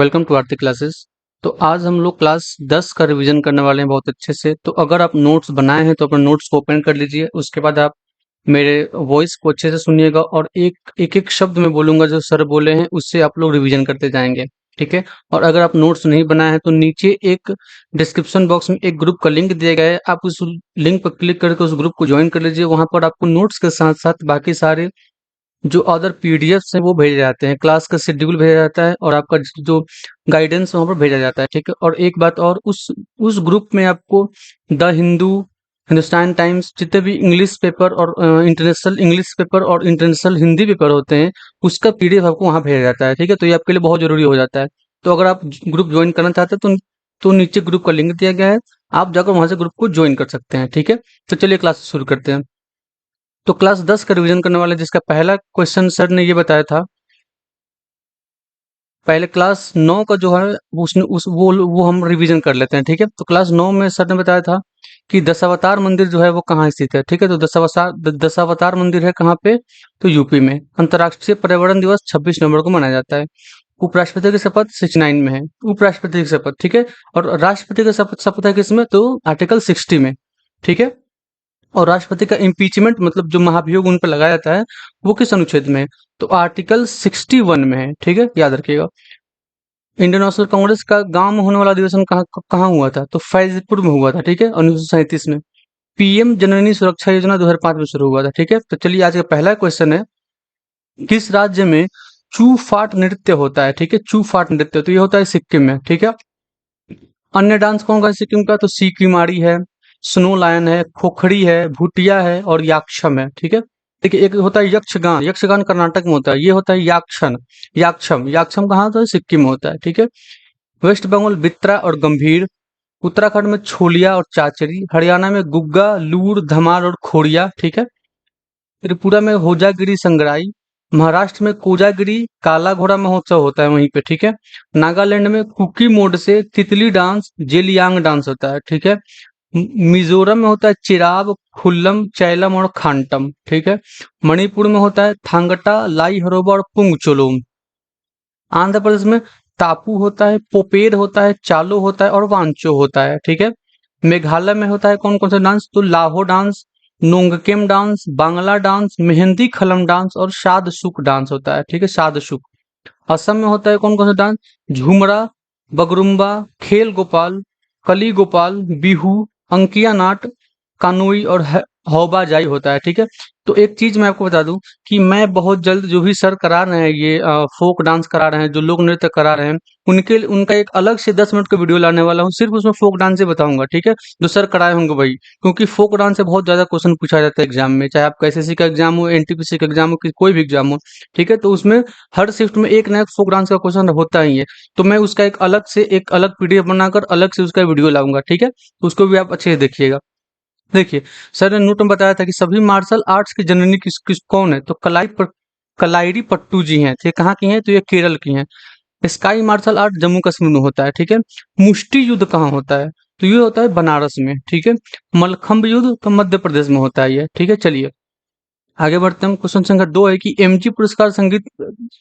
Welcome to Aarti classes. तो आज हम लोग क्लास 10 का रिवीजन करने वाले हैं बहुत अच्छे से। तो अगर आप नोट्स बनाए हैं तो अपने नोट्स को ओपन कर लीजिए। उसके बाद आप मेरे वॉइस को अच्छे से सुनिएगा और एक एक एक शब्द मैं बोलूंगा जो सर बोले हैं उससे आप लोग रिवीजन करते जाएंगे। ठीक है। और अगर आप नोट्स नहीं बनाए हैं तो नीचे एक डिस्क्रिप्शन बॉक्स में एक ग्रुप का लिंक दिया गया है, आप उस लिंक पर क्लिक करके उस ग्रुप को ज्वाइन कर लीजिए। वहां पर आपको नोट्स के साथ साथ बाकी सारे जो अदर पीडीएफ्स हैं वो भेजे जाते हैं, क्लास का शेड्यूल भेजा जाता है और आपका जो गाइडेंस वहाँ पर भेजा जाता है। ठीक है। और एक बात और, उस ग्रुप में आपको द हिंदू, हिंदुस्तान टाइम्स, जितने भी इंग्लिश पेपर और इंटरनेशनल इंग्लिश पेपर और इंटरनेशनल हिंदी पेपर होते हैं उसका पीडीएफ आपको वहाँ भेजा जाता है। ठीक है। तो ये आपके लिए बहुत जरूरी हो जाता है। तो अगर आप ग्रुप ज्वाइन करना चाहते हैं तो नीचे ग्रुप का लिंक दिया गया है, आप जाकर वहां से ग्रुप को ज्वाइन कर सकते हैं। ठीक है। तो चलिए क्लास शुरू करते हैं। तो क्लास 10 का रिवीजन करने वाले, जिसका पहला क्वेश्चन सर ने ये बताया था। पहले क्लास 9 का जो है उसने उस वो हम रिवीजन कर लेते हैं। ठीक है। तो क्लास 9 में सर ने बताया था कि दशावतार मंदिर जो है वो कहाँ स्थित है। ठीक है। तो दशावतार मंदिर है कहाँ पे, तो यूपी में। अंतर्राष्ट्रीय पर्यावरण दिवस 26 नवंबर को मनाया जाता है। उपराष्ट्रपति की शपथ 69 में है, उपराष्ट्रपति की शपथ। ठीक है। और राष्ट्रपति का शपथ शपथ है किसमें, तो आर्टिकल 60 में। ठीक है। और राष्ट्रपति का इम्पीचमेंट मतलब जो महाभियोग उन पर लगाया जाता है वो किस अनुच्छेद में है, तो आर्टिकल 61 में है। ठीक है, याद रखिएगा। इंडियन नेशनल कांग्रेस का गांव में होने वाला अधिवेशन कहाँ कहाँ हुआ था, तो फैजपुर में हुआ था। ठीक है, 1937 में। पीएम जननी सुरक्षा योजना 2005 में शुरू हुआ था। ठीक है। तो चलिए आज का पहला क्वेश्चन है, किस राज्य में चू फाट नृत्य होता है। ठीक है, चू फाट नृत्य तो ये होता है सिक्किम में। ठीक है। अन्य डांस कौन का सिक्किम का, तो सीकीमारी है, स्नो लायन है, खोखड़ी है, भूटिया है और याक्षम है। ठीक है। देखिए, एक होता है यक्षगान, यक्षगान कर्नाटक में होता है, ये होता है याक्षण, याक्षम, याक्षम कहाँ होता है, सिक्किम में होता है। ठीक है। वेस्ट बंगाल बित्रा और गंभीर, उत्तराखंड में छोलिया और चाचरी, हरियाणा में गुग्गा, लूर, धमार और खोड़िया। ठीक है। त्रिपुरा में होजागिरी संग्राई, महाराष्ट्र में कोजागिरी काला घोड़ा महोत्सव होता है वहीं पे। ठीक है। नागालैंड में कुकी मोड से तितली डांस, जेलियांग डांस होता है। ठीक है। मिजोरम में होता है चिराब, खुल्लम, चैलम और खांटम। ठीक है। मणिपुर में होता है थांगटा, लाई हरोबा और पुंगचोलोम। आंध्र प्रदेश में तापू होता है, पोपेर होता है, चालो होता है और वांचो होता है। ठीक है। मेघालय में होता है कौन कौन सा डांस, तो Laho dance, Nongkrem dance, Bangla dance, Mehndi Khalam dance और शादसुक डांस होता है। ठीक है, शादसुक। असम में होता है कौन कौन सा डांस, झुमरा, बगरुम्बा, खेल गोपाल, कली गोपाल, बिहू, अंकिया नाट, कानोई और हौबा जाई होता है। ठीक है। तो एक चीज मैं आपको बता दूं कि मैं बहुत जल्द जो भी सर करा रहे हैं ये फोक डांस करा रहे हैं, जो लोक नृत्य करा रहे हैं, उनका एक अलग से 10 मिनट का वीडियो लाने वाला हूँ, सिर्फ उसमें फोक डांस से बताऊंगा। ठीक है, जो सर कराए होंगे वही, क्योंकि फोक डांस से बहुत ज्यादा क्वेश्चन पूछा जाता है एग्जाम में, चाहे आपका एसएससी का एग्जाम हो, एनटीपीसी का एग्जाम हो, कोई भी एग्जाम हो। ठीक है। तो उसमें हर शिफ्ट में एक ना एक फोक डांस का क्वेश्चन होता ही है। तो मैं उसका एक अलग पीडीएफ बनाकर अलग से उसका वीडियो लाऊंगा। ठीक है, तो उसको भी आप अच्छे से देखिएगा। देखिए, सर ने नोट में बताया था कि सभी मार्शल आर्ट्स की जननी किस किस कौन है, तो कलाइरी पट्टू जी हैं। ये कहाँ की हैं, तो ये केरल की हैं। Sky martial art Jammu Kashmir में होता है। ठीक है। मुष्टि युद्ध कहाँ होता है, तो ये होता है बनारस में। ठीक है। मलखम्ब युद्ध तो मध्य प्रदेश में होता है ये। ठीक है। चलिए आगे बढ़ते हैं। क्वेश्चन संख्या 2 है कि एमजी पुरस्कार संगीत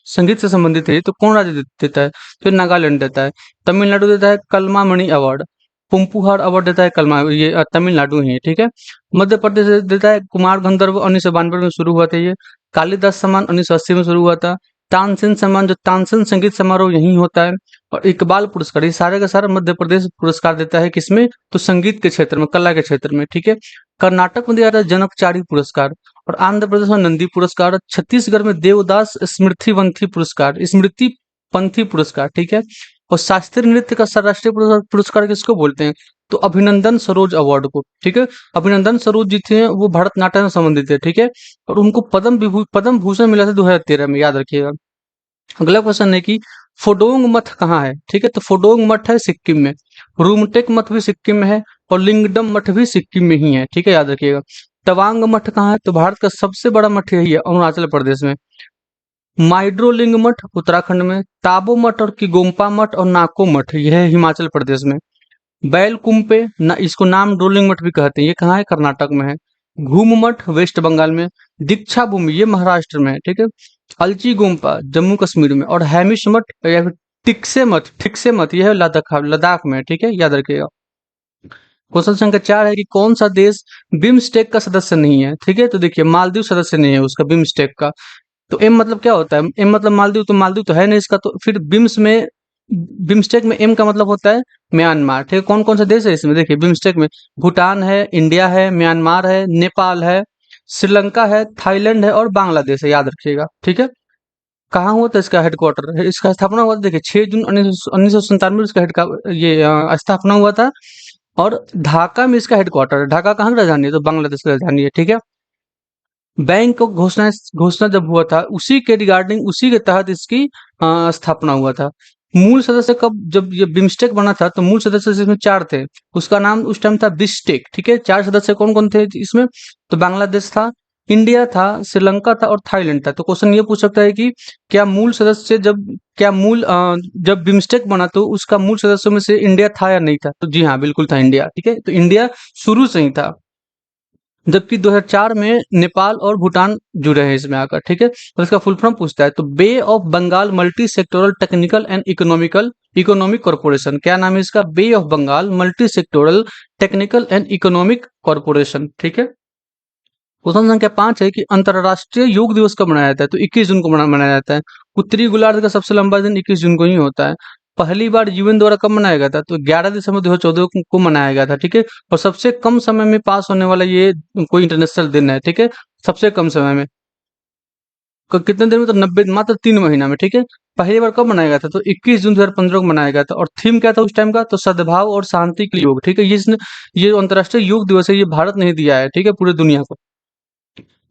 संगीत से संबंधित है, तो कौन राज्य देता है, तो नागालैंड देता है। तमिलनाडु देता है कलमा मणि अवार्ड। पुम्पुहार अवार्ड देता है कलमा, ये तमिलनाडु ही है। ठीक है। मध्य प्रदेश देता है कुमार गंधर्व, 1992 में शुरू हुआ था ये। कालिदास सम्मान 1980 में शुरू हुआ था। तानसेन सम्मान, जो तानसेन संगीत समारोह यही होता है। और इकबाल पुरस्कार, ये सारे का सारा मध्य प्रदेश पुरस्कार देता है, किसमें, तो संगीत के क्षेत्र में, कला के क्षेत्र में। ठीक है। कर्नाटक में दिया जाता है जनकचारी पुरस्कार। और आंध्र प्रदेश में नंदी पुरस्कार। छत्तीसगढ़ में देवदास स्मृति वंथी पुरस्कार, स्मृति पंथी पुरस्कार। ठीक है। और शास्त्रीय नृत्य का राष्ट्रीय पुरस्कार किसको बोलते हैं, तो अभिनंदन सरोज अवार्ड को। ठीक है। अभिनंदन सरोज जी थे वो भरतनाट्यम से संबंधित है। ठीक है। और उनको पद्म भूषण मिला था 2013 में, याद रखिएगा। अगला क्वेश्चन है कि फोडोंग मठ कहाँ है। ठीक है। तो फोडोंग मठ है सिक्किम में। रूमटेक मठ भी सिक्किम में है और लिंगडम मठ भी सिक्किम में ही है। ठीक है, याद रखिएगा। तवांग मठ कहाँ है, तो भारत का सबसे बड़ा मठ यही है, अरुणाचल प्रदेश में। माइड्रोलिंग मठ उत्तराखंड में। ताबो मठ और किगोम्पा मठ और नाको मठ यह है हिमाचल प्रदेश में। बैल कुंपे ना, इसको नाम डोलिंग मठ भी कहते हैं, ये कहाँ है, कर्नाटक में है। घूम मठ वेस्ट बंगाल में। दीक्षा भूमि ये महाराष्ट्र में है। ठीक है। अलची गुम्पा जम्मू कश्मीर में। और हैमिश मठ या फिर ठीक से मत, यह है लद्दाख, लद्दाख में, ठीक है, याद रखिएगा। क्वेश्चन संख्या 4 है कि कौन सा देश बिम्स्टेक का सदस्य नहीं है, ठीक है। तो देखिए मालदीव सदस्य नहीं है उसका, बिम्स्टेक का। तो एम मतलब क्या होता है, एम मतलब मालदीव, तो मालदीव तो है नहीं इसका, तो फिर बिम्स्टेक में एम का मतलब होता है म्यांमार, ठीक है। कौन कौन सा देश है इसमें, देखिए बिम्स्टेक में भूटान है, इंडिया है, म्यांमार है, नेपाल है, श्रीलंका है, थाईलैंड है और बांग्लादेश है, याद रखिएगा, ठीक है। कहाँ हुआ था इसका हेडक्वार्टर, इसका स्थापना हुआ था, देखिए 6 जून 1997 इसका स्थापना हुआ था। और ढाका में इसका हेडक्वार्टर है। ढाका कहाँ की राजधानी है, तो बांग्लादेश की राजधानी है, ठीक है। बैंक को घोषणा घोषणा जब हुआ था, उसी के रिगार्डिंग, उसी के तहत इसकी स्थापना हुआ था। मूल सदस्य कब, जब ये बिम्स्टेक बना था तो मूल सदस्य इसमें 4 थे। उसका नाम उस टाइम था बिस्टेक, ठीक है। 4 सदस्य कौन कौन थे इसमें, तो बांग्लादेश था, इंडिया था, श्रीलंका था और थाईलैंड था। तो क्वेश्चन ये पूछ सकता है कि क्या मूल सदस्य जब क्या मूल जब बिम्स्टेक बना तो उसका मूल सदस्यों में से इंडिया था या नहीं था, तो जी हाँ बिल्कुल था इंडिया, ठीक है। तो इंडिया शुरू से ही था, जबकि 2004 में नेपाल और भूटान जुड़े हैं इसमें आकर, ठीक है। तो इसका फुल फॉर्म पूछता है, तो bay of Bengal multi sectoral technical and economic corporation, क्या नाम है इसका, bay of Bengal multi sectoral technical and economic corporation, ठीक है। क्वेश्चन संख्या 5 है कि अंतरराष्ट्रीय योग दिवस कब मनाया जाता है, तो 21 जून को मनाया जाता है। उत्तरी गोलार्ध का सबसे लंबा दिन 21 जून को ही होता है। पहली बार यूएन द्वारा कब मनाया गया था, तो 11 दिसंबर 2014 को मनाया गया था, ठीक है। और सबसे कम समय में पास होने वाला ये कोई इंटरनेशनल दिन है, ठीक है। सबसे कम समय में कितने दिन में, तो 90, मात्र 3 महीना में, ठीक है। पहली बार कब मनाया गया था, तो 21 जून 2015 को मनाया गया था। और थीम क्या था उस टाइम का, तो सद्भाव और शांति के लिए योग, ठीक है। ये अंतर्राष्ट्रीय योग दिवस है, ये भारत ने ही दिया है, ठीक है, पूरे दुनिया को।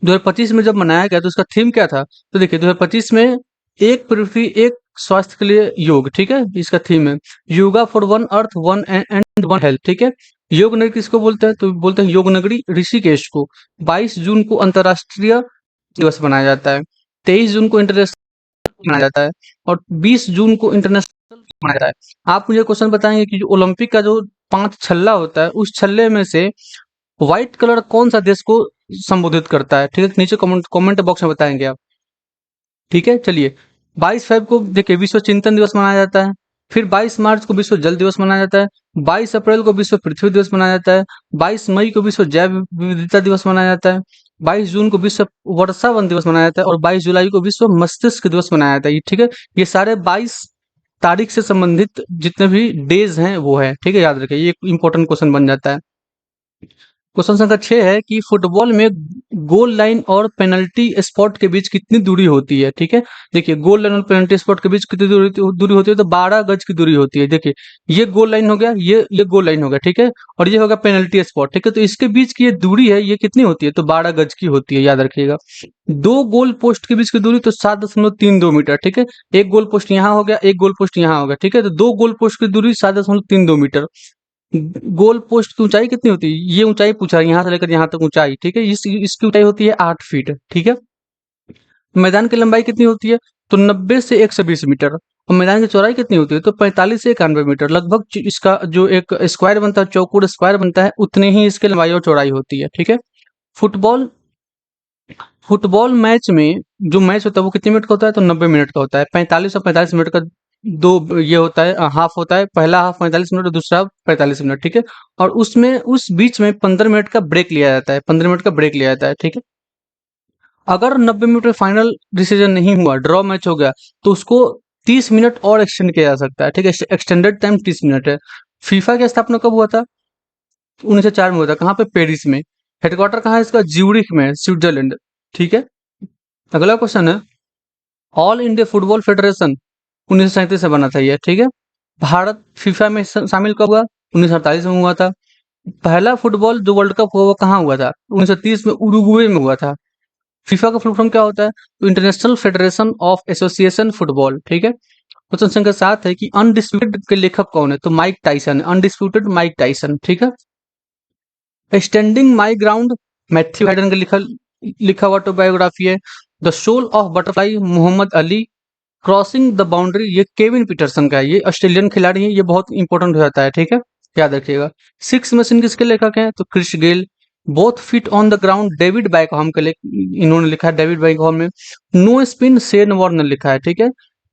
2025 में जब मनाया गया तो उसका थीम क्या था, तो देखिए 2025 में एक पृथ्वी एक स्वास्थ्य के लिए योग, ठीक है, इसका थीम है। Yoga for one earth one and one health, ठीक है। योग नगरी किसको बोलते हैं, तो बोलते हैं योग नगरी ऋषिकेश को। 22 जून को अंतर्राष्ट्रीय दिवस मनाया जाता है। 23 जून को इंटरनेशनल मनाया जाता है। और 20 जून को इंटरनेशनल मनाया जाता है। आप मुझे क्वेश्चन बताएंगे कि जो ओलंपिक का जो 5 छल्ला होता है, उस छल्ले में से व्हाइट कलर कौन सा देश को संबोधित करता है, ठीक है। नीचे कमेंट बॉक्स में बताएंगे आप, ठीक है। चलिए 22 फेब को देखिए विश्व चिंतन दिवस मनाया जाता है। फिर 22 मार्च को विश्व जल दिवस मनाया जाता है। 22 अप्रैल को विश्व पृथ्वी दिवस मनाया जाता है। 22 मई को विश्व जैव विविधता दिवस मनाया जाता है। 22 जून को विश्व वर्षा वन दिवस मनाया जाता है। और 22 जुलाई को विश्व मस्तिष्क दिवस मनाया जाता है, ठीक है। ये सारे 22 तारीख से संबंधित जितने भी डेज हैं वो है, ठीक है, याद रखिए, ये इंपॉर्टेंट क्वेश्चन बन जाता है। क्वेश्चन संख्या 6 है कि फुटबॉल में गोल लाइन और पेनल्टी स्पॉट के बीच कितनी दूरी होती है, ठीक है। देखिए गोल लाइन और पेनल्टी स्पॉट के बीच कितनी दूरी होती है, तो 12 गज की दूरी होती है। देखिए ये गोल लाइन हो गया, ये गोल लाइन हो गया, ठीक है। और ये होगा पेनल्टी स्पॉट, ठीक है। तो इसके बीच की ये दूरी है, ये कितनी होती है, तो 12 गज की होती है, याद रखिएगा। 2 गोल पोस्ट के बीच की दूरी तो 7.32 मीटर, ठीक है। एक गोल पोस्ट यहाँ हो गया, एक गोल पोस्ट यहाँ हो गया, ठीक है। तो 2 गोल पोस्ट की दूरी 7.32 मीटर। गोल पोस्ट की ऊंचाई कितनी होती है, ये ऊंचाई पूछा है, यहाँ से लेकर यहाँ तक ऊंचाई, ठीक है। इसकी ऊंचाई होती है 8 फीट, ठीक है। मैदान की लंबाई कितनी होती है, तो 90 से 120 मीटर। और मैदान की चौड़ाई कितनी होती है, तो 45 से 91 मीटर। लगभग इसका जो एक स्क्वायर बनता है, चौकोर स्क्वायर बनता है, उतनी ही इसकी लंबाई और चौड़ाई होती है, ठीक है। फुटबॉल फुटबॉल मैच में जो मैच होता है वो कितने मिनट का होता है, तो 90 मिनट का होता है। 45 और 45 मिनट का दो ये होता है, हाफ होता है। पहला हाफ 45 मिनट और दूसरा 45 मिनट, ठीक है। और उसमें उस बीच में 15 मिनट का ब्रेक लिया जाता है, 15 मिनट का ब्रेक लिया जाता है, ठीक है। अगर 90 मिनट में फाइनल डिसीजन नहीं हुआ, ड्रॉ मैच हो गया, तो उसको 30 मिनट और एक्सटेंड किया जा सकता है, ठीक है। एक्सटेंडेड टाइम 30 मिनट है। फीफा की स्थापना कब हुआ था, 1904 में हुआ था। कहाँ पे, पेरिस में। हेडक्वार्टर कहाँ है इसका, ज्यूरिख में, स्विट्जरलैंड, ठीक है। अगला क्वेश्चन है, ऑल इंडिया फुटबॉल फेडरेशन 1937 से बना था ये, ठीक है। भारत फीफा में शामिल कब हुआ, 1948 में हुआ था। पहला फुटबॉल जो वर्ल्ड कप हुआ वो कहाँ हुआ था, 1930 में उरुग्वे में हुआ था। फीफा का फुल फॉर्म क्या होता है, तो international federation of association football, ठीक है। क्वेश्चन संख्या 7 है कि अनडिस्प्यूटेड के लेखक कौन है, तो Mike Tyson, undisputed Mike Tyson, ठीक है। Standing my ground Matthew Hayden का लिखा हुआ ऑटोबायोग्राफी है। The soul of butterfly Muhammad Ali. Crossing the boundary ये केविन पीटरसन का है, ये ऑस्ट्रेलियन खिलाड़ी है, ये बहुत इंपॉर्टेंट हो जाता है, ठीक है, याद रखिएगा। सिक्स मशीन किसके लेखक हैं, तो Chris Gayle. Both feet on the ground David Beckham के इन्होंने लिखा है, डेविड बैकहॉम ने। नो स्पिन शेन वॉर्न ने लिखा है, ठीक है।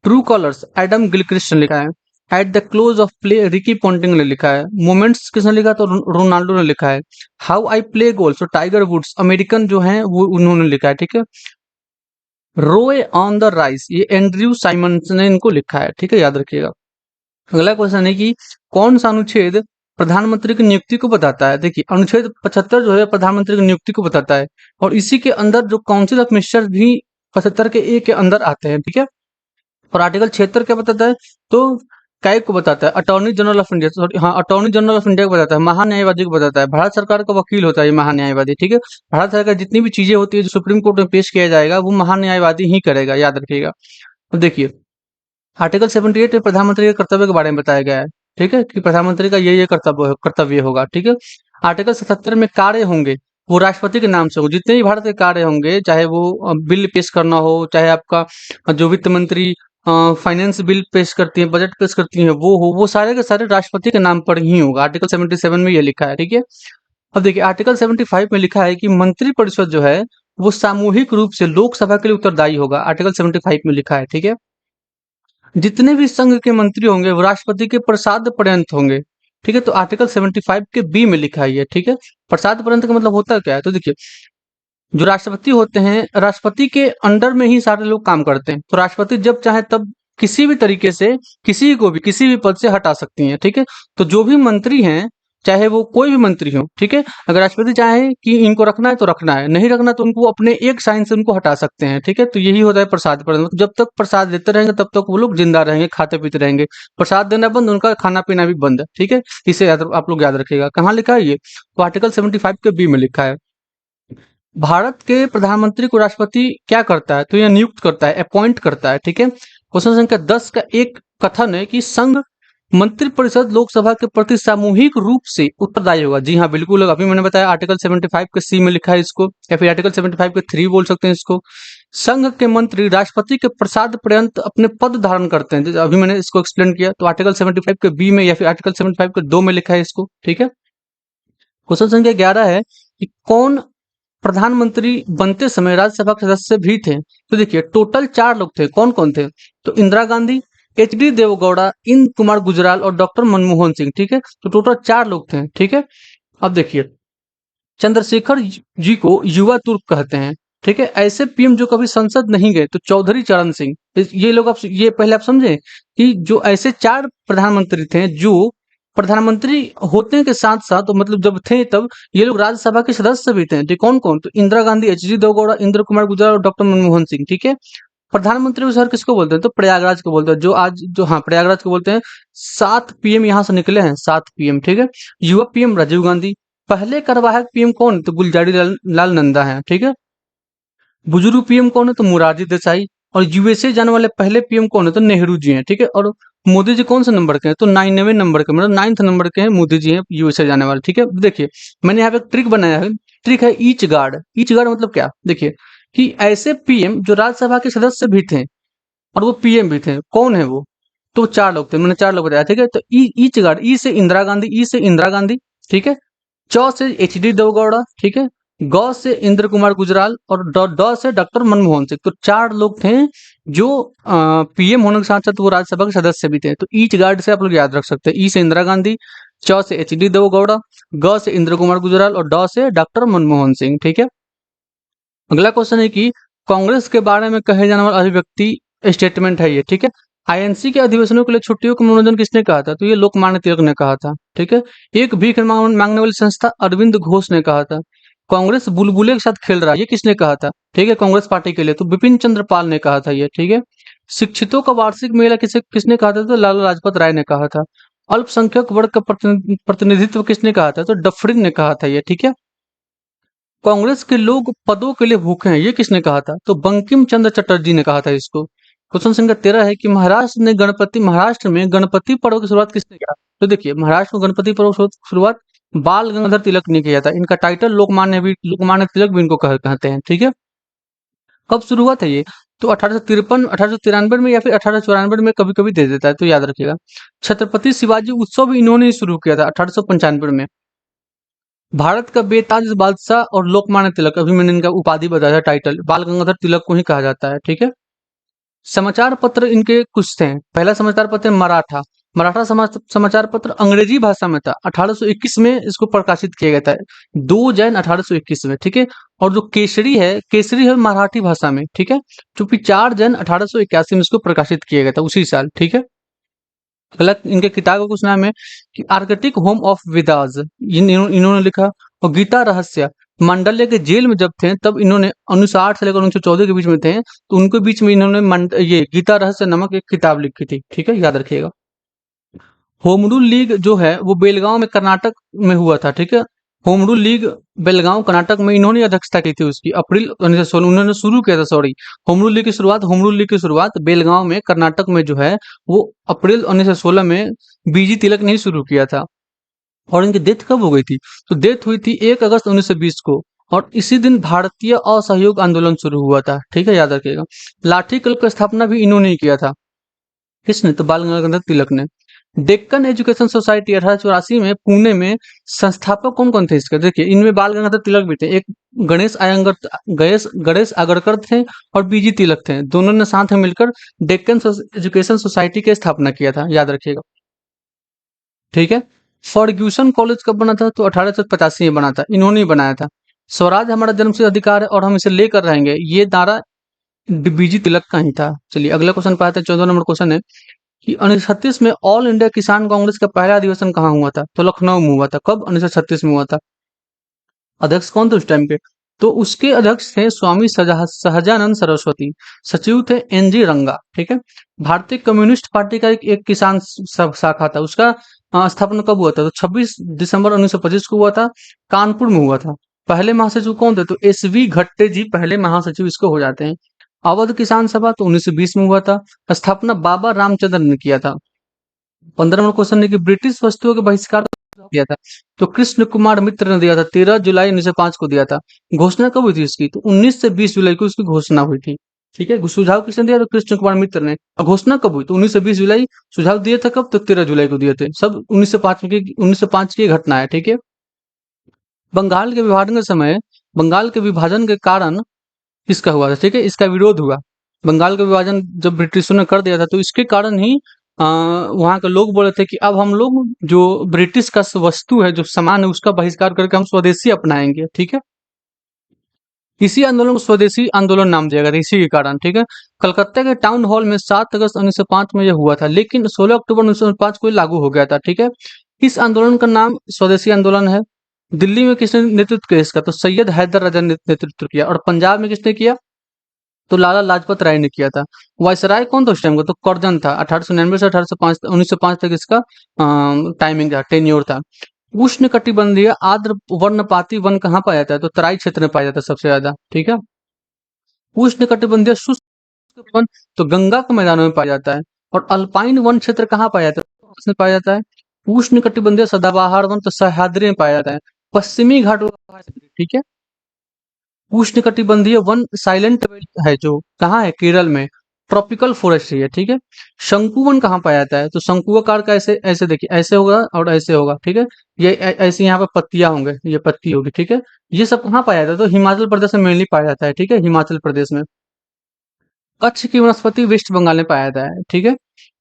ट्रू कलर्स एडम गिलक्रिस्ट ने लिखा है। At the close of play Ricky Ponting ने लिखा है। मोमेंट्स किसने लिखा? तो रोनाल्डो ने लिखा है। हाउ आई प्ले गोल्फ तो टाइगर वुड्स अमेरिकन जो हैं वो उन्होंने लिखा है, ठीक है। रोए ऑन द राइस ये एंड्रयू साइमंस ने इनको लिखा है, ठीक है, याद रखिएगा। अगला क्वेश्चन है कि कौन सा अनुच्छेद प्रधानमंत्री की नियुक्ति को बताता है? देखिए अनुच्छेद 75 जो है प्रधानमंत्री की नियुक्ति को बताता है, और इसी के अंदर जो काउंसिल ऑफ मिनिस्टर भी 75 के ए के अंदर आते हैं, ठीक है। और आर्टिकल 76 क्या बताता है? तो कैग को बताता है, attorney general of India, sorry हाँ, अटॉर्नी जनरल ऑफ इंडिया को बताता है, महान्यायवादी को बताता है। भारत सरकार का वकील होता है ये महान्यायवादी, ठीक है। भारत सरकार जितनी भी चीजें होती है जो सुप्रीम कोर्ट में पेश किया जाएगा वो महान्यायवादी ही करेगा, याद रखिएगा। तो देखिए आर्टिकल 78 में प्रधानमंत्री के कर्तव्य के बारे में बताया गया है, ठीक है, कि प्रधानमंत्री का ये कर्तव्य होगा, ठीक है। आर्टिकल 77 में कार्य होंगे वो राष्ट्रपति के नाम से हो, जितने भी भारत के कार्य होंगे, चाहे वो बिल पेश करना हो, चाहे आपका जो वित्त मंत्री फाइनेंस बिल पेश करती है, बजट पेश करती है, वो हो, वो सारे के सारे राष्ट्रपति के नाम पर ही होगा। आर्टिकल 77 में ये लिखा है, ठीक है। अब देखिए आर्टिकल 75 में लिखा है कि मंत्री परिषद जो है वो सामूहिक रूप से लोकसभा के लिए उत्तरदायी होगा। आर्टिकल 75 में लिखा है, ठीक है। जितने भी संघ के मंत्री होंगे वो राष्ट्रपति के प्रसाद पर्यंत होंगे, ठीक है। तो आर्टिकल 75 के बी में लिखा है ये, ठीक है। प्रसाद पर्यंत का मतलब होता क्या है? तो देखिए जो राष्ट्रपति होते हैं, राष्ट्रपति के अंडर में ही सारे लोग काम करते हैं, तो राष्ट्रपति जब चाहे तब किसी भी तरीके से किसी को भी किसी भी पद से हटा सकती हैं, ठीक है। तो जो भी मंत्री हैं, चाहे वो कोई भी मंत्री हो, ठीक है, अगर राष्ट्रपति चाहे कि इनको रखना है तो रखना है, नहीं रखना तो उनको अपने एक साइन से उनको हटा सकते हैं, ठीक है। तो यही होता है प्रसाद पर, मतलब जब तक प्रसाद देते रहेंगे तब तक वो लोग जिंदा रहेंगे, खाते पीते रहेंगे। प्रसाद देना बंद, उनका खाना पीना भी बंद है, ठीक है। इसे आप लोग याद रखिएगा। कहाँ लिखा है ये? तो आर्टिकल 75 के बी में लिखा है। भारत के प्रधानमंत्री को राष्ट्रपति क्या करता है? तो यह नियुक्त करता है, अपॉइंट करता है, ठीक है। क्वेश्चन संख्या 10 का एक कथन है कि संघ मंत्रिपरिषद लोकसभा के प्रति सामूहिक रूप से उत्तरदायी होगा। जी हाँ बिल्कुल, अभी मैंने बताया आर्टिकल 75 के सी में लिखा है इसको, या फिर आर्टिकल 75 के 3 बोल सकते हैं इसको। संघ के मंत्री राष्ट्रपति के प्रसाद पर्यंत अपने पद धारण करते हैं, जैसे अभी मैंने इसको एक्सप्लेन किया। तो आर्टिकल 75 के बी में या फिर आर्टिकल 75 के 2 में लिखा है इसको, ठीक है। क्वेश्चन संख्या 11 है कि कौन प्रधानमंत्री बनते समय राज्यसभा के सदस्य भी थे? तो देखिए टोटल 4 लोग थे। कौन कौन थे? तो इंदिरा गांधी, एच.डी. देवगौड़ा, इंद्र कुमार गुजराल और डॉक्टर मनमोहन सिंह, ठीक है। तो टोटल 4 लोग थे, ठीक है। अब देखिए चंद्रशेखर जी को युवा तुर्क कहते हैं, ठीक है। ऐसे पीएम जो कभी संसद नहीं गए तो चौधरी चरण सिंह, ये लोग आप ये पहले आप समझे कि जो ऐसे 4 प्रधानमंत्री थे जो प्रधानमंत्री होते के साथ साथ, तो मतलब जब थे तब ये लोग राज्यसभा के सदस्य भी थे। तो कौन कौन? तो इंदिरा गांधी, एच.डी. देवगौड़ा, इंद्र कुमार गुजराल और डॉक्टर मनमोहन सिंह, ठीक है। प्रधानमंत्री शहर किसको बोलते हैं? तो प्रयागराज को बोलते हैं, जो आज जो हाँ प्रयागराज को बोलते हैं। 7 पीएम यहाँ से निकले हैं, 7 पीएम, ठीक है। युवा पीएम राजीव गांधी, पहले कार्यवाहक पीएम कौन? तो गुलजारी लाल नंदा है, ठीक है। बुजुर्ग पीएम कौन है? तो मोरारजी देसाई। और यूएसए जाने वाले पहले पीएम कौन है? तो नेहरू जी हैं, ठीक है। और मोदी जी कौन से नंबर के हैं? तो 9वें नंबर के, मतलब 9th नंबर के हैं मोदी जी हैं यूएसए जाने वाले, ठीक है। देखिए मैंने यहाँ पे एक ट्रिक बनाया है, ट्रिक है ईच गार्ड। ईच गार्ड मतलब क्या? देखिए कि ऐसे पीएम जो राज्यसभा के सदस्य भी थे और वो पीएम भी थे, कौन है वो? तो 4 लोग थे, मैंने 4 लोग बताया, ठीक है। तो ईच गार्ड, ई से इंदिरा गांधी, ई से इंदिरा गांधी, ठीक है। च से एच.डी. देवगौड़ा, ठीक है। गौ से इंद्र कुमार गुजराल और ड से डॉक्टर मनमोहन सिंह। तो 4 लोग थे जो पीएम होने के साथ साथ वो राज्यसभा के सदस्य भी थे। तो ईच गार्ड से आप लोग याद रख सकते हैं, ई से इंदिरा गांधी, च से एच.डी. देवगौड़ा, ग से इंद्र कुमार गुजराल और ड से डॉक्टर मनमोहन सिंह, ठीक है। अगला क्वेश्चन है कि कांग्रेस के बारे में कहे जाने वाला अभिव्यक्ति स्टेटमेंट है ये, ठीक है। आईएनसी के अधिवेशनों के लिए छुट्टियों का मनोरंजन किसने कहा था? तो ये लोकमान्य तिलक ने कहा था, ठीक है। एक भीख मांगने वाली संस्था अरविंद घोष ने कहा था। कांग्रेस बुलबुले के साथ खेल रहा है, ये किसने कहा था? ठीक है, कांग्रेस पार्टी के लिए तो बिपिन चंद्र पाल ने कहा था ये, ठीक है। शिक्षितों का वार्षिक मेला किसने कहा था? तो लाला लाजपत राय ने कहा था। अल्पसंख्यक वर्ग का प्रतिनिधित्व किसने कहा था? तो डफरिन ने कहा था ये, ठीक है। कांग्रेस के लोग पदों के लिए भूखे हैं, ये किसने कहा था? तो बंकिम चंद्र चटर्जी ने कहा था इसको। क्वेश्चन संख्या 13 है कि महाराष्ट्र में गणपति पर्व की शुरुआत किसने किया? तो देखिए महाराष्ट्र में गणपति पर्व की शुरुआत बाल गंगाधर तिलक ने किया था। इनका टाइटल लोकमान्य तिलक भी इनको कहते हैं, ठीक है। कब शुरू हुआ था ये? तो 1853, 1893 में या फिर 1894 में कभी कभी दे देता है, तो याद रखिएगा। छत्रपति शिवाजी उत्सव भी इन्होंने ही शुरू किया था 1895 में। भारत का बेताज बादशाह और लोकमान्य तिलक, अभी मैंने इनका उपाधि बताया था, टाइटल बाल गंगाधर तिलक को ही कहा जाता है, ठीक है। समाचार पत्र इनके कुछ थे। पहला समाचार पत्र मराठा। मराठा समाचार पत्र अंग्रेजी भाषा में था। 1821 में इसको प्रकाशित किया गया था। 2 जैन 1821 में, ठीक है। और जो केसरी है मराठी भाषा में, ठीक है। चूंकि 4 जैन 1881 में इसको प्रकाशित किया गया था, उसी साल, ठीक है। गलत इनके किताब का कुछ नाम है कि आर्कटिक होम ऑफ विदाज, इन्होंने लिखा। और गीता रहस्य, मांडल्य के जेल में जब थे तब इन्होंने 1908 से लेकर 1914 के बीच में थे, तो उनके बीच में इन्होंने ये गीता रहस्य नामक एक किताब लिखी थी, ठीक है, याद रखिएगा। होम रूल लीग जो है वो बेलगांव में कर्नाटक में हुआ था, ठीक है। Home rule league Belgaum Karnataka में इन्होंने अध्यक्षता की थी उसकी, अप्रैल 1916 उन्होंने शुरू किया था, सॉरी। होम रूल लीग की शुरुआत बेलगांव में कर्नाटक में जो है वो अप्रैल 1916 में बीजी तिलक ने ही शुरू किया था। और इनकी डेथ कब हो गई थी? तो डेथ हुई थी 1 अगस्त 1920 को। और इसी दिन भारतीय असहयोग आंदोलन शुरू हुआ था, ठीक है, याद रखिएगा। लाठी कल्प की स्थापना भी इन्होंने ही किया था। किसने? तो बाल गंगाधर तिलक ने। डेक्कन एजुकेशन सोसाइटी 1884 में पुणे में, संस्थापक कौन कौन थे इसके? देखिए, इनमें बाल गंगाधर तिलक भी थे, एक गणेश आगरकर थे और बीजी तिलक थे। दोनों ने साथ में मिलकर डेक्कन एजुकेशन सोसाइटी की स्थापना किया था, याद रखिएगा, ठीक है। फर्ग्यूसन कॉलेज कब बना था? तो 1885 में बना था, इन्होंने ही बनाया था। स्वराज हमारा जन्मसिद्ध अधिकार है और हम इसे लेकर रहेंगे, ये नारा बीजी तिलक का ही था। चलिए अगला क्वेश्चन पाते हैं। 14 नंबर क्वेश्चन है कि 1936 में ऑल इंडिया किसान कांग्रेस का पहला अधिवेशन कहाँ हुआ था? तो लखनऊ में हुआ था। कब? 1936 में हुआ था। अध्यक्ष कौन थे उस टाइम पे? तो उसके अध्यक्ष थे स्वामी सहजानंद सरस्वती। सचिव थे NG रंगा, ठीक है। भारतीय कम्युनिस्ट पार्टी का एक किसान शाखा था, उसका स्थापना कब हुआ था? तो 26 दिसंबर 1925 को हुआ था, कानपुर में हुआ था। पहले महासचिव कौन थे? तो SV घट्टे जी पहले महासचिव इसको हो जाते हैं। अवध किसान सभा तो 1920 में हुआ था। स्थापना बाबा रामचंद्र ने किया था। 15 नंबर क्वेश्चन है कि ब्रिटिश वस्तुओं के बहिष्कार दिया था? तो कृष्ण कुमार मित्र ने दिया था, 13 जुलाई 1905 को दिया था। घोषणा कब हुई थी इसकी? तो 19 से 20 जुलाई को इसकी घोषणा हुई थी, ठीक है। सुझाव किसने दिया? तो कृष्ण कुमार मित्र ने। और घोषणा कब हुई? तो 19 से 20 जुलाई। सुझाव दिए थे कब? तो 13 जुलाई को दिए थे। सब 1905 की घटना है, ठीक है। बंगाल के विभाजन के समय, बंगाल के विभाजन के कारण किसका हुआ था? ठीक है, इसका विरोध हुआ। बंगाल का विभाजन जब ब्रिटिशों ने कर दिया था तो इसके कारण ही वहाँ के लोग बोले थे कि अब हम लोग जो ब्रिटिश का वस्तु है, जो सामान है, उसका बहिष्कार करके हम स्वदेशी अपनाएंगे, ठीक है। इसी आंदोलन को स्वदेशी आंदोलन नाम दिया गया था, इसी के कारण, ठीक है। कलकत्ता के टाउन हॉल में 7 अगस्त 1905 में यह हुआ था, लेकिन 16 अक्टूबर 1905 को लागू हो गया था, ठीक है। इस आंदोलन का नाम स्वदेशी आंदोलन है। दिल्ली में किसने नेतृत्व किया इसका? तो सैयद हैदर राजा ने नेतृत्व किया। और पंजाब में किसने किया? तो लाला लाजपत राय ने किया था। वायसराय कौन था उस टाइम का? तो कर्जन था। 1899 से 1805 1905 तक इसका टाइमिंग था, टेन्योर था। उष्ण कटिबंधीय आर्द्र वर्णपाती वन कहाँ पाया जाता है? तो तराई क्षेत्र में पाया जाता है सबसे ज्यादा, ठीक है। उष्ण कटिबंधीय शुष्क वन तो गंगा के मैदानों में पाया जाता है। और अल्पाइन वन क्षेत्र कहाँ पाया जाता है? उसमें पाया जाता है। उष्ण कटिबंधीय सदाबहार वन तो सह्याद्री में पाया जाता है। पश्चिमी घाटों, ठीक है। उष्णकटिबंधीय वन साइलेंट है जो कहाँ है? केरल में। ट्रॉपिकल फॉरेस्ट है, ठीक है। शंकुवन कहाँ पाया जाता है? तो शंकुआकार का ऐसे ऐसे देखिए, ऐसे होगा और ऐसे होगा, ठीक है। ये ऐसे यहाँ पे पत्तियां होंगे, ये पत्ती होगी, ठीक है। ये सब कहाँ पाया जाता है? तो हिमाचल प्रदेश में मेनली पाया जाता है, ठीक है, हिमाचल प्रदेश में। कच्छ की वनस्पति वेस्ट बंगाल में पाया जाता है, ठीक है।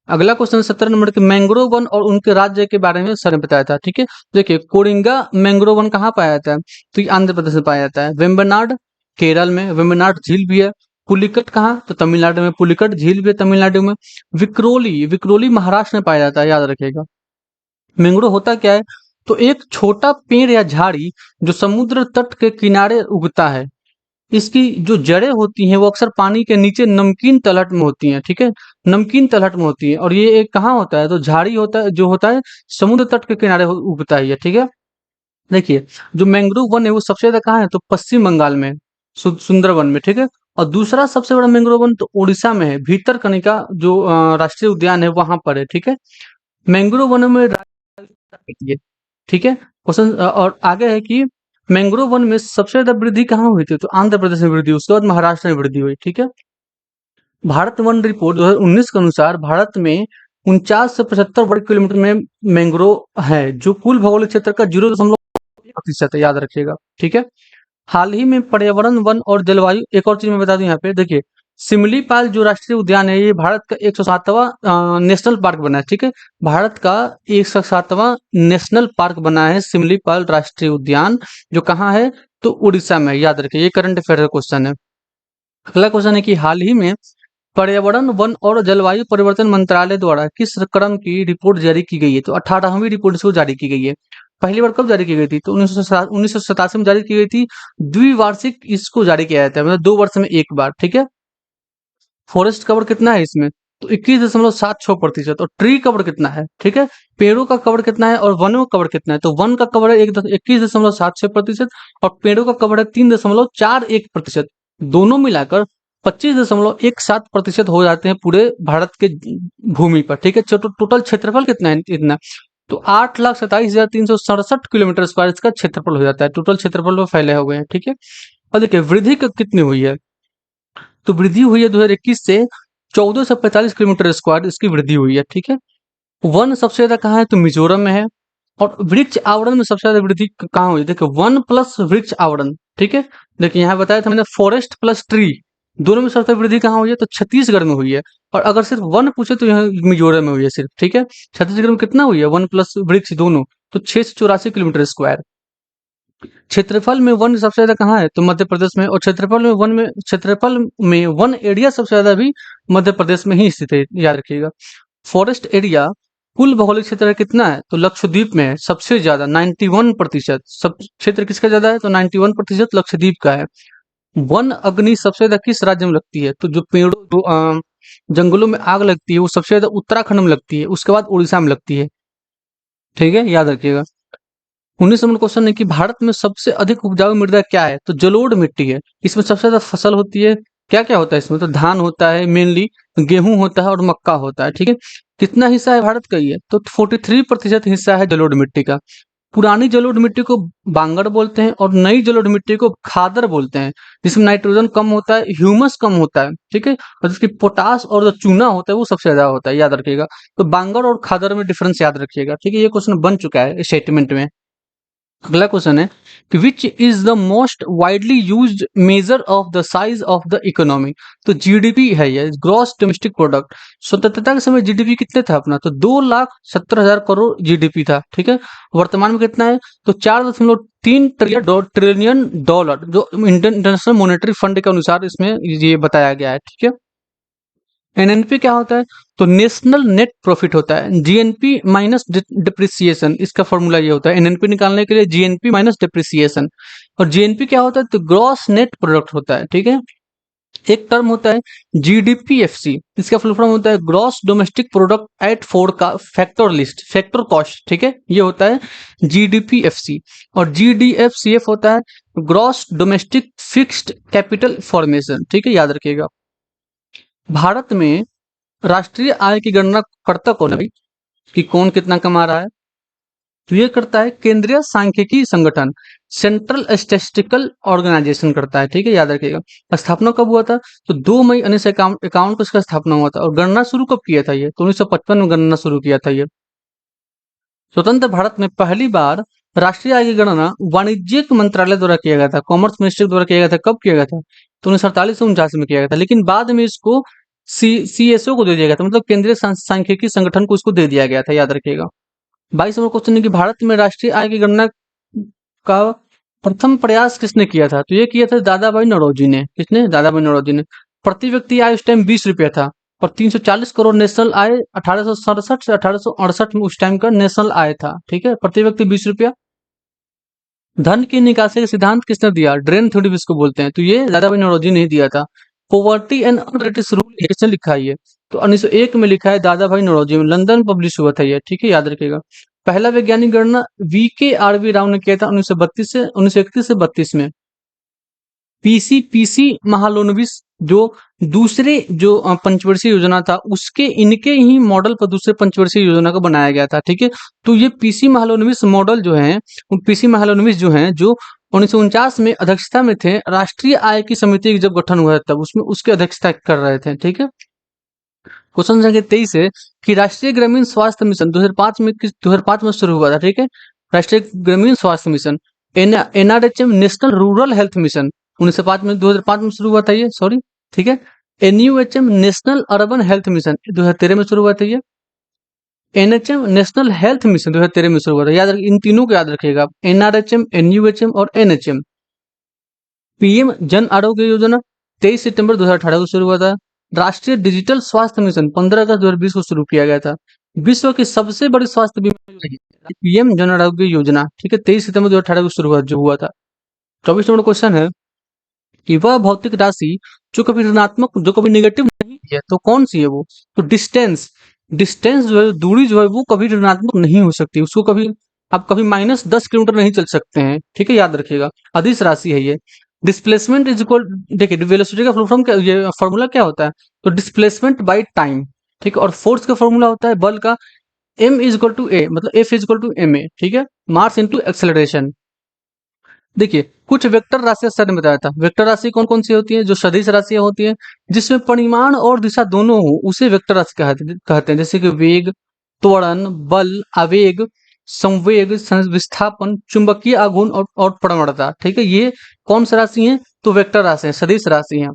अगला क्वेश्चन 17 नंबर के मैंग्रोव वन और उनके राज्य के बारे में सर ने बताया था, ठीक है। देखिए, कोरिंगा मैंग्रोव वन कहाँ पाया जाता है? तो ये आंध्र प्रदेश में पाया जाता है। वेम्बनाड केरल में, वेम्बनाड झील भी है। पुलिकट कहाँ? तो तमिलनाडु में, पुलिकट झील भी है तमिलनाडु में। विक्रोली, विक्रोली महाराष्ट्र में पाया जाता है, याद रखिएगा। मैंग्रोव होता क्या है? तो एक छोटा पेड़ या झाड़ी जो समुद्र तट के किनारे उगता है। इसकी जो जड़ें होती हैं वो अक्सर पानी के नीचे नमकीन तलहट में होती हैं, ठीक है। नमकीन तलहट में होती है। और ये एक कहाँ होता है? तो झाड़ी होता है, जो होता है समुद्र तट के किनारे उगता है ये, ठीक है। देखिए, जो मैंग्रोव वन है वो सबसे ज्यादा कहाँ है? तो पश्चिम बंगाल में, सुंदरवन में, ठीक है। और दूसरा सबसे बड़ा मैंग्रोव वन तो उड़ीसा में है, भीतरकनिका जो राष्ट्रीय उद्यान है वहां पर है, ठीक है। मैंग्रोव वनों में है, ठीक है। क्वेश्चन और आगे है कि मैंग्रोव वन में सबसे ज्यादा वृद्धि कहाँ हुई थी? तो आंध्र प्रदेश में वृद्धि, उसके बाद महाराष्ट्र में वृद्धि हुई, ठीक है। भारत वन रिपोर्ट 2019 के अनुसार भारत में 49 से 75 वर्ग किलोमीटर में मैंग्रोव है, जो कुल भौगोलिक क्षेत्र का 0.1% है, याद रखिएगा, ठीक है। हाल ही में पर्यावरण वन और जलवायु, एक और चीज मैं बता दूं यहाँ पे, देखिए, सिमलीपाल जो राष्ट्रीय उद्यान है, ये भारत का 107वां नेशनल पार्क बना है, ठीक है। भारत का 107वां नेशनल पार्क बना है सिमलीपाल राष्ट्रीय उद्यान, जो कहाँ है, तो उड़ीसा में है, याद रखिए, ये करंट अफेयर का क्वेश्चन है। अगला क्वेश्चन है कि हाल ही में पर्यावरण, वन और जलवायु परिवर्तन मंत्रालय द्वारा किस क्रम की रिपोर्ट जारी की गई है, तो 18वीं रिपोर्ट इसको जारी की गई है। पहली बार कब जारी की गई थी, तो 1987 में जारी की गई थी। द्विवार्षिक इसको जारी किया जाता है, मतलब 2 वर्ष में एक बार, ठीक है। फॉरेस्ट कवर कितना है इसमें, तो 21.76%। और ट्री कवर कितना है, ठीक है, पेड़ों का कवर कितना है और वनों का कवर कितना है, तो वन का कवर है 21.76%, और पेड़ों का कवर है 3.41%। दोनों मिलाकर 25.17% हो जाते हैं पूरे भारत के भूमि पर, ठीक है। टोटल क्षेत्रफल कितना है, इतना, तो 8,27,367 किलोमीटर स्क्वायर इसका क्षेत्रफल हो जाता है, टोटल क्षेत्रफल में फैले हुए हैं, ठीक है। और देखिए वृद्धि कितनी हुई है, तो वृद्धि हुई है 2021 से 1445 किलोमीटर स्क्वायर इसकी वृद्धि हुई है, ठीक है। वन सबसे ज्यादा कहाँ है, तो मिजोरम में है। और वृक्ष आवरण में सबसे ज्यादा वृद्धि कहाँ हुई है, देखिए वन प्लस वृक्ष आवरण, ठीक है। देखिए यहाँ बताया था मैंने फॉरेस्ट प्लस ट्री, दोनों में सबसे वृद्धि कहाँ हुई है, तो छत्तीसगढ़ में हुई है। और अगर सिर्फ वन पूछे तो यहाँ मिजोरम में हुई है सिर्फ, ठीक है। छत्तीसगढ़ में कितना हुई है, वन प्लस वृक्ष दोनों, तो 684 किलोमीटर स्क्वायर। क्षेत्रफल में वन सबसे ज्यादा कहाँ है, तो मध्य प्रदेश में। और क्षेत्रफल में वन एरिया सबसे ज्यादा भी मध्य प्रदेश में ही स्थित है, याद रखिएगा। फॉरेस्ट एरिया कुल भौगोलिक क्षेत्र कितना है, तो लक्षद्वीप में है सबसे ज्यादा 91%। सब क्षेत्र किसका ज्यादा है, तो 91% लक्षद्वीप का है। वन अग्नि सबसे ज्यादा किस राज्य में लगती है, तो जो पेड़ों जो जंगलों में आग लगती है वो सबसे ज्यादा उत्तराखंड में लगती है, उसके बाद उड़ीसा में लगती है, ठीक है, याद रखिएगा। 19 नंबर क्वेश्चन है कि भारत में सबसे अधिक उपजाऊ मृदा क्या है, तो जलोढ़ मिट्टी है। इसमें सबसे ज्यादा फसल होती है, क्या क्या होता है इसमें, तो धान होता है मेनली, गेहूं होता है और मक्का होता है, ठीक है। कितना हिस्सा है भारत का, ये तो 43% हिस्सा है जलोढ़ मिट्टी का। पुरानी जलोढ़ मिट्टी को बांगर बोलते हैं और नई जलोढ़ मिट्टी को खादर बोलते हैं, जिसमें नाइट्रोजन कम होता है, ह्यूमस कम होता है, ठीक है। और जिसकी पोटास और जो चूना होता है वो सबसे ज्यादा होता है, याद रखिएगा। तो बांगर और खादर में डिफरेंस याद रखिएगा, ठीक है। ये क्वेश्चन बन चुका है स्टेटमेंट में। अगला क्वेश्चन है कि which is the most widely used measure of the size of the economy, तो जीडीपी है ये, ग्रॉस डोमेस्टिक प्रोडक्ट। स्वतंत्रता के समय जीडीपी कितने था अपना, तो 2,70,000 करोड़ जीडीपी था, ठीक है। वर्तमान में कितना है, तो 4.3 ट्रिलियन डॉलर, जो इंटरनेशनल मॉनेटरी फंड के अनुसार इसमें ये बताया गया है, ठीक है। एनएनपी क्या होता है, तो नेशनल नेट प्रॉफिट होता है। जीएनपी माइनस डिप्रिसिएशन, इसका फॉर्मूला ये होता है एनएनपी निकालने के लिए, जीएनपी माइनस डिप्रिसिएशन। और जीएनपी क्या होता है, तो ग्रॉस नेट प्रोडक्ट होता है, ठीक है। एक टर्म होता है जीडीपीएफसी, इसका फुल फॉर्म होता है gross domestic product at four का फैक्टर लिस्ट, फैक्टर कॉस्ट, ठीक है, ये होता है जीडीपीएफसी। और जीडीएफसीएफ होता है gross domestic fixed capital formation, ठीक है, याद रखिएगा। भारत में राष्ट्रीय आय की गणना करता कौन है भाई, कि कौन कितना कमा रहा है, तो ये करता है केंद्रीय सांख्यिकी संगठन, सेंट्रल स्टैटिस्टिकल ऑर्गेनाइजेशन करता है, ठीक है, याद रखिएगा। स्थापना कब हुआ था, तो 2 मई 1951 को इसका स्थापना हुआ था। और गणना शुरू कब किया था ये, तो 1955 में गणना शुरू किया था ये। स्वतंत्र भारत में पहली बार राष्ट्रीय आय की गणना वाणिज्यिक मंत्रालय द्वारा किया गया था, कॉमर्स मिनिस्ट्री द्वारा किया गया था। कब किया गया था, तो 1948 से 49 में किया गया था। लेकिन बाद में इसको सीएसओ को दे दिया गया था, मतलब केंद्रीय सांख्यिकी संगठन को इसको दे दिया गया था, याद रखिएगा। 22 नंबर क्वेश्चन है कि भारत में राष्ट्रीय आय की गणना का प्रथम प्रयास किसने किया था, तो ये किया था दादा भाई नौरोजी ने। किसने, दादा भाई नौरोजी ने। प्रति व्यक्ति आय उस टाइम 20 रुपया था, और 340 करोड़ नेशनल आय 1867 से 1868 में उस टाइम का नेशनल आय था, ठीक है, प्रति व्यक्ति 20 रुपया। धन की निकासी का सिद्धांत किसने दिया, ड्रेन थ्योरी इसको बोलते हैं, तो ये दादा भाई नौरोजी ने ही दिया था। पॉवर्टी एंड अनरेटिस रूल किसने लिखा है, ये तो 1901 में लिखा है दादा भाई नौरोजी में, लंदन पब्लिश हुआ था ये, ठीक है, याद रखिएगा। पहला वैज्ञानिक गणना वी राव ने किया था 1931 से 32 में। पीसी महालोनविस जो दूसरे जो पंचवर्षीय योजना था उसके इनके ही मॉडल पर दूसरे पंचवर्षीय योजना को बनाया गया था, ठीक है। तो ये पीसी महालोनविस मॉडल जो है, पीसी महालोनविस जो है, जो 1949 में अध्यक्षता में थे राष्ट्रीय आय की समिति की जब गठन हुआ तब उसमें उसकी अध्यक्षता कर रहे थे, ठीक है। क्वेश्चन संख्या 23 है कि राष्ट्रीय ग्रामीण स्वास्थ्य मिशन 2005 में शुरू हुआ था, ठीक है। राष्ट्रीय ग्रामीण स्वास्थ्य mission, NRHM national rural health mission 2005 में शुरू हुआ था ये, सॉरी, ठीक है। NUHM national urban health mission 2013 में शुरू हुआ था ये। NHM नेशनल हेल्थ मिशन 2013 में शुरू हुआ था। याद रखिए, इन तीनों को याद रखिएगा, NRHM, NUHM और NHM। PM जन आरोग्य योजना 23 सितंबर 2018 को शुरू हुआ था। राष्ट्रीय डिजिटल स्वास्थ्य मिशन 15 अगस्त 2020 को शुरू किया गया था। विश्व की सबसे बड़ी स्वास्थ्य बीमा योजना PM जन आरोग्य योजना, ठीक है, 23 सितंबर 2018 को शुरू हुआ था। 24 नंबर क्वेश्चन है कि वह भौतिक राशि जो कभी ऋणात्मक, जो कभी नेगेटिव नहीं है, तो कौन सी है वो? तो डिस्टेंस। डिस्टेंस जो है, दूरी जो है, वो कभी ऋणात्मक नहीं हो सकती। उसको कभी आप कभी -10 किलोमीटर नहीं चल सकते हैं, ठीक है, याद रखिएगा। अदिश राशि है ये। डिस्प्लेसमेंट इज इक्वल, देखिए वेलोसिटी का फुल फॉर्म क्या, ये फॉर्मूला क्या होता है? तो डिस्प्लेसमेंट बाय टाइम, ठीक है। और फोर्स का फॉर्मूला होता है बल का, M is equal to a, मतलब F is equal to ma, ठीक है, मास इंटू एक्सेलरेशन। देखिए, कुछ वेक्टर राशियां सर ने बताया था। वेक्टर राशि कौन कौन सी होती है? जो सदिश राशियां होती हैं, जिसमें परिमाण और दिशा दोनों हो, उसे वेक्टर राशि कहते हैं। जैसे कि वेग, त्वरण, बल, आवेग, संवेग, विस्थापन, चुंबकीय आघूर्ण और प्रवणता, ठीक है। ये कौन सी राशि है? तो वेक्टर राशि है, सदिश राशि है।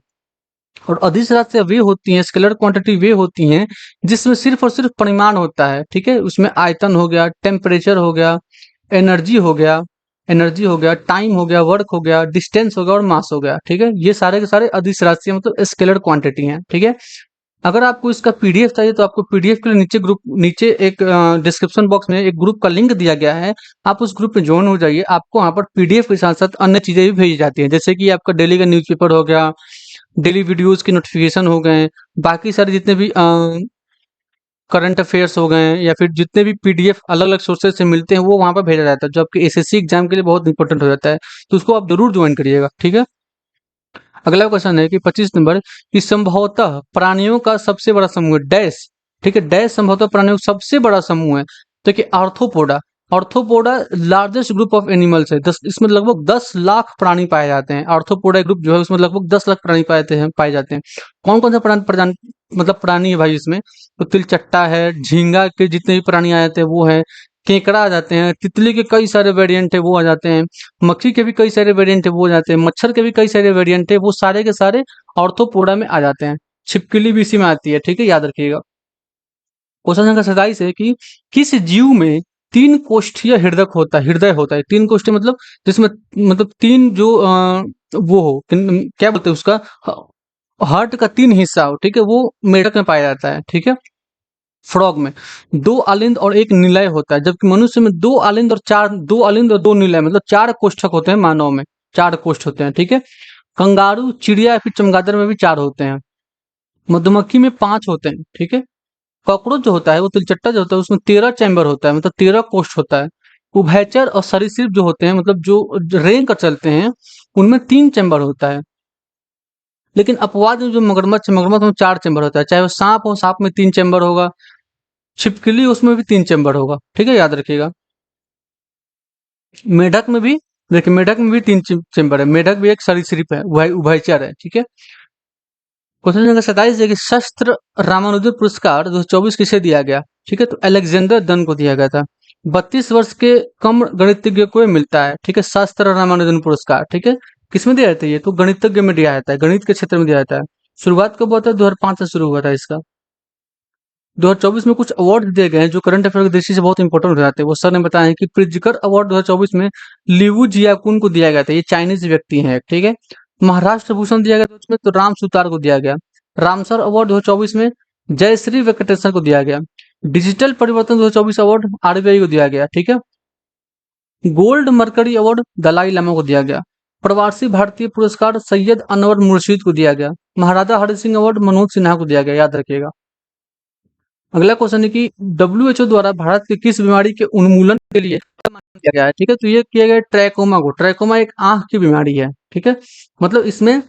और अदिश राशियां वे होती हैं, स्केलर क्वांटिटी वे होती हैं जिसमें सिर्फ और सिर्फ परिमाण होता है, ठीक है। उसमें आयतन हो गया, टेम्परेचर हो गया, एनर्जी हो गया, टाइम हो गया, वर्क हो गया, डिस्टेंस हो गया और मास हो गया, ठीक है। ये सारे के सारे अदिश राशियां, मतलब स्केलर क्वांटिटी हैं, ठीक है। अगर आपको इसका पीडीएफ चाहिए तो आपको पीडीएफ के लिए नीचे एक डिस्क्रिप्शन बॉक्स में एक ग्रुप का लिंक दिया गया है। आप उस ग्रुप में ज्वाइन हो जाइए। आपको वहाँ पर पीडीएफ के साथ साथ अन्य चीजें भी भेजी जाती हैं, जैसे कि आपका डेली का न्यूज़पेपर हो गया, डेली वीडियोस के नोटिफिकेशन हो गए, बाकी सारे जितने भी करंट अफेयर्स हो गए, या फिर जितने भी पीडीएफ अलग अलग सोर्सेज से मिलते हैं, वो वहाँ पर भेजा जाता है, जो आपके एसएससी एग्जाम के लिए बहुत इंपॉर्टेंट हो जाता है। तो उसको आप जरूर ज्वाइन करिएगा, ठीक है। अगला क्वेश्चन है कि 25 नंबर, कि संभवतः प्राणियों का सबसे बड़ा समूह है डैश, ठीक है। डैश संभवतः प्राणियों का सबसे बड़ा समूह है, तो कि arthropoda. Arthropoda largest group of animals है। इसमें लगभग 10 लाख प्राणी पाए जाते हैं। आर्थ्रोपोडा ग्रुप जो है, उसमें लगभग 10 लाख प्राणी पाए जाते हैं। कौन कौन सा मतलब प्राणी है भाई इसमें? तो तिलचट्टा है, झींगा के जितने भी प्राणी आ जाते हैं वो है, केकड़ा आ जाते हैं, तितली के कई सारे वेरिएंट है वो आ जाते हैं, मक्खी के भी कई सारे वेरिएंट है वो आ जाते हैं, मच्छर के भी कई सारे वेरिएंट है, वो सारे के सारे ऑर्थोपोडा में आ जाते हैं। छिपकली भी इसी में आती है, ठीक है, याद रखिएगा। क्वेश्चन संख्या 27 है कि किस जीव में 3 कोष्ठीय हृदय होता है? 3 कोष्ठीय मतलब जिसमें, मतलब तीन जो वो हो, क्या बोलते हैं उसका, हार्ट का 3 हिस्सा हो, ठीक है, वो मेढक में पाया जाता है, ठीक है। फ्रॉग में 2 अलिंद और 1 निलय होता है, जबकि मनुष्य में 2 अलिंद और 2 निलय, मतलब 4 कोष्ठक होते हैं मानव में, 4 कोष्ठ होते हैं, ठीक है। कंगारू, चिड़िया या फिर चमगादड़ में भी 4 होते हैं। मधुमक्खी में 5 होते हैं, ठीक है। कॉकरोच जो होता है, वो तिलचट्टा जो होता है, उसमें 13 चैम्बर होता है, मतलब 13 कोष्ठ होता है। उभयचर और सरीसृप जो होते हैं, मतलब जो रेंग कर चलते हैं, उनमें 3 चैम्बर होता है। लेकिन अपवाद में जो मगरमच्छ में 4 चैम्बर होता है। चाहे वो सांप हो, सांप में 3 चैम्बर होगा, छिपकली उसमें भी 3 चैम्बर होगा, ठीक है, याद रखिएगा। मेढक में भी, देखिए मेढक में भी 3 चैम्बर है। मेढक भी एक सरीसृप है, उभयचर है, ठीक है। क्वेश्चन नंबर 27 है कि शस्त्र रामानुजन पुरस्कार 2024 किसे दिया गया? ठीक है, तो अलेक्जेंडर डन को दिया गया था। 32 वर्ष के कम गणितज्ञ को मिलता है, ठीक है, शास्त्र रामानुजन पुरस्कार, ठीक है। किसमें दिया जाता है? ये तो गणितज्ञ में दिया जाता है, गणित के क्षेत्र में दिया जाता है। शुरुआत कब हुआ था? 2005 से शुरू हुआ था इसका। 2024 में कुछ अवार्ड दिए गए हैं जो करंट अफेयर की दृष्टि से बहुत इंपॉर्टेंट हो जाते हैं। वो सर ने बताया है कि प्रिज्कर अवार्ड 2024 में लिवू जियाकुन को दिया गया था। ये चाइनीज व्यक्ति हैं, ठीक है। महाराष्ट्र भूषण दिया गया था उसमें, तो राम सुतार को दिया गया। रामसर अवार्ड 2024 में जयश्री वेंकटेश्वर को दिया गया। डिजिटल परिवर्तन 2024 अवार्ड आरबीआई को दिया गया, ठीक है। Gold mercury award Dalai Lama को दिया गया। प्रवासी भारतीय पुरस्कार सैयद अनवर मुर्शीद को दिया गया। महाराजा हरि सिंह अवार्ड मनोज सिन्हा को दिया गया, याद रखिएगा। अगला क्वेश्चन है कि डब्ल्यूएचओ द्वारा भारत के किस बीमारी के उन्मूलन के लिए किया गया है? ठीक है, तो ये किया गया ट्रैकोमा को। ट्रैकोमा एक आंख की बीमारी है, ठीक है। मतलब इसमें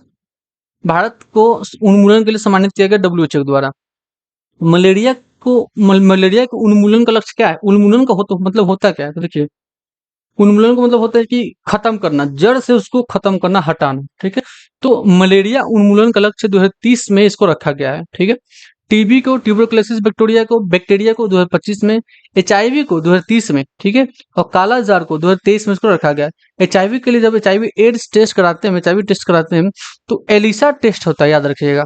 भारत को उन्मूलन के लिए सम्मानित किया गया डब्ल्यूएचओ द्वारा। मलेरिया मलेरिया के उन्मूलन का लक्ष्य क्या है? उन्मूलन का मतलब होता क्या है? तो देखिए, उन्मूलन का मतलब होता है कि खत्म करना, जड़ से उसको खत्म करना, हटाना, ठीक है। तो मलेरिया उन्मूलन का लक्ष्य 2030 में इसको रखा गया है, ठीक है। टीबी को, ट्यूबरकुलोसिस बैक्टीरिया को 2025 में, एचआईवी को 2030 में, ठीक है, और काला जार को 2023 में इसको रखा गया है। एचआईवी के लिए जब एचआईवी टेस्ट कराते हैं, तो एलिसा टेस्ट होता है, याद रखिएगा।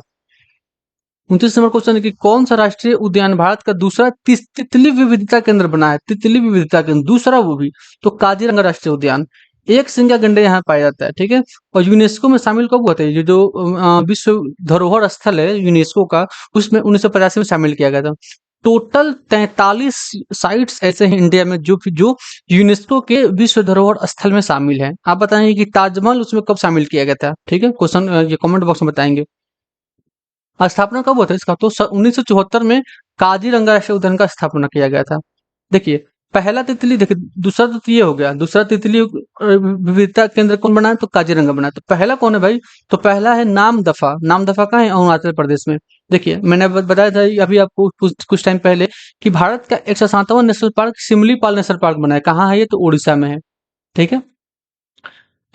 29 नंबर क्वेश्चन है कि कौन सा राष्ट्रीय उद्यान भारत का दूसरा तितली विविधता केंद्र बना है? तितली विविधता केंद्र दूसरा, वो भी तो काजीरंगा राष्ट्रीय उद्यान। एक सिंगा गंडे यहाँ पाया जाता है, ठीक है। और यूनेस्को में शामिल कब हुआ था? ये जो विश्व धरोहर स्थल है यूनेस्को का, उसमें 1985 में शामिल किया गया था। टोटल 43 साइट्स ऐसे हैं इंडिया में जो यूनेस्को के विश्व धरोहर स्थल में शामिल है। आप बताएंगे कि ताजमहल उसमें कब शामिल किया गया था? ठीक है, क्वेश्चन ये कमेंट बॉक्स में बताएंगे। स्थापना कब हुआ था इसका? तो 1974 में काजीरंगा राष्ट्रीय उद्यान का स्थापना किया गया था। देखिए, पहला तितली, देखिए दूसरा तो ये हो गया, दूसरा तितली विविधता केंद्र कौन बना है? तो काजीरंगा बना है। तो पहला कौन है भाई? तो पहला है नामदफा। नामदफा कहाँ है? अरुणाचल प्रदेश में। देखिए, मैंने बताया था अभी आपको कुछ टाइम पहले कि भारत का 157वां national park Similipal national park बना है। कहाँ है ये? तो उड़ीसा में है, ठीक है।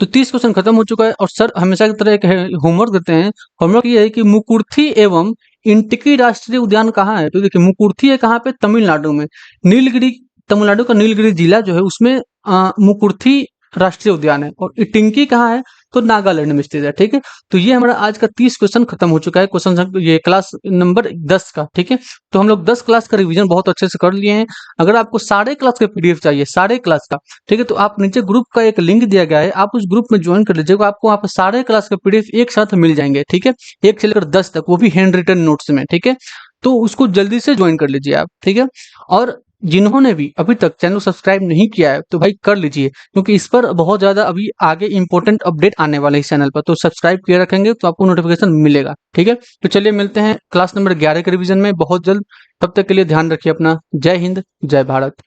तो 30 क्वेश्चन खत्म हो चुका है और सर हमेशा की तरह एक होमवर्क देते हैं। होमवर्क ये है कि मुकुर्थी एवं इंटिकी राष्ट्रीय उद्यान कहाँ है? तो देखिए, मुकुर्थी है कहाँ पे? तमिलनाडु में। नीलगिरी, तमिलनाडु का नीलगिरी जिला जो है उसमें मुकुर्थी राष्ट्रीय उद्यान है। और इटिंकी कहाँ है? तो नागालैंड में स्थित है, ठीक है। तो ये हमारा आज का 30 क्वेश्चन खत्म हो चुका है, क्वेश्चन ये क्लास नंबर 10 का, ठीक है। तो हम लोग 10 क्लास का रिवीजन बहुत अच्छे से कर लिए हैं। अगर आपको सारे क्लास का पीडीएफ चाहिए, सारे क्लास का, ठीक है, तो आप नीचे ग्रुप का एक लिंक दिया गया है, आप उस ग्रुप में ज्वाइन कर लीजिएगा। आपको वहाँ पे सारे क्लास के पीडीएफ एक साथ मिल जाएंगे, ठीक है। 1 से लेकर 10 तक, वो भी हैंड रिटन नोट्स में, ठीक है। तो उसको जल्दी से ज्वाइन कर लीजिए आप, ठीक है। और जिन्होंने भी अभी तक चैनल सब्सक्राइब नहीं किया है तो भाई कर लीजिए, क्योंकि इस पर बहुत ज़्यादा अभी आगे इंपॉर्टेंट अपडेट आने वाले हैं इस चैनल पर। तो सब्सक्राइब किए रखेंगे तो आपको नोटिफिकेशन मिलेगा, ठीक है। तो चलिए मिलते हैं क्लास नंबर 11 के रिवीजन में बहुत जल्द। तब तक के लिए ध्यान रखिए अपना। जय हिंद, जय भारत।